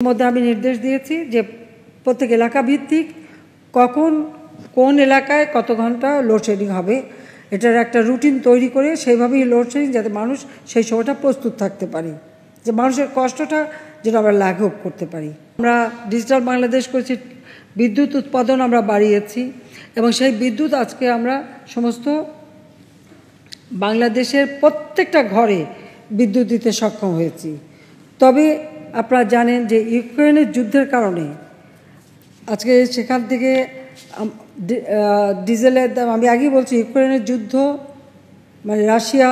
মধ্যে আমি নির্দেশ দিয়েছি যে প্রত্যেক এলাকা ভিত্তিক কখন কোন এলাকায় কত ঘন্টা লোডশেডিং হবে এটার একটা রুটিন তৈরি করে সেইভাবেই লোডশেডিং যাতে মানুষ সেই সময়টা প্রস্তুত থাকতে পারে, যে মানুষের কষ্টটা যেটা আমরা লাঘব করতে পারি। আমরা ডিজিটাল বাংলাদেশ করেছি, বিদ্যুৎ উৎপাদন আমরা বাড়িয়েছি এবং সেই বিদ্যুৎ আজকে আমরা সমস্ত বাংলাদেশের প্রত্যেকটা ঘরে বিদ্যুৎ দিতে সক্ষম হয়েছি। তবে আপনারা জানেন যে ইউক্রেনের যুদ্ধের কারণে আজকে সেখান থেকে ডিজেলের দাম, আমি আগেই বলছি ইউক্রেনের যুদ্ধ মানে রাশিয়া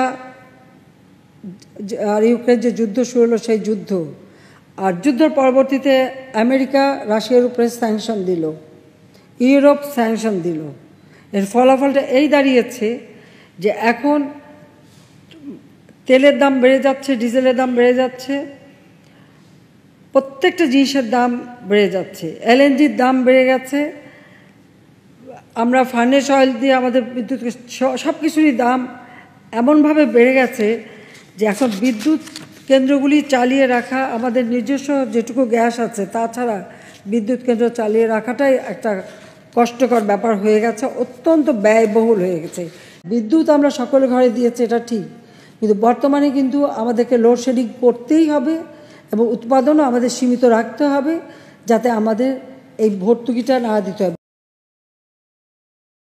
আর ইউক্রেন যে যুদ্ধ শুরু হলো সেই যুদ্ধ, আর যুদ্ধের পরবর্তীতে আমেরিকা রাশিয়ার উপরে স্যাংশন দিল, ইউরোপ স্যাংশন দিল। এর ফলাফলটা এই দাঁড়িয়েছে যে এখন তেলের দাম বেড়ে যাচ্ছে, ডিজেলের দাম বেড়ে যাচ্ছে, প্রত্যেকটা জিনিসের দাম বেড়ে যাচ্ছে, এলএনজির দাম বেড়ে গেছে, আমরা ফার্নেস অয়েল দিয়ে আমাদের বিদ্যুৎ সব কিছুরই দাম এমনভাবে বেড়ে গেছে যে এখন বিদ্যুৎ কেন্দ্রগুলি চালিয়ে রাখা, আমাদের নিজস্ব যেটুকু গ্যাস আছে তাছাড়া বিদ্যুৎ কেন্দ্র চালিয়ে রাখাটাই একটা কষ্টকর ব্যাপার হয়ে গেছে, অত্যন্ত ব্যয়বহুল হয়ে গেছে। বিদ্যুৎ আমরা সকলের ঘরে দিয়েছি এটা ঠিক, কিন্তু বর্তমানে কিন্তু আমাদেরকে লোডশেডিং করতেই হবে এবং উৎপাদনও আমাদের সীমিত রাখতে হবে যাতে আমাদের এই ভর্তুকিটা না দিতে হয়।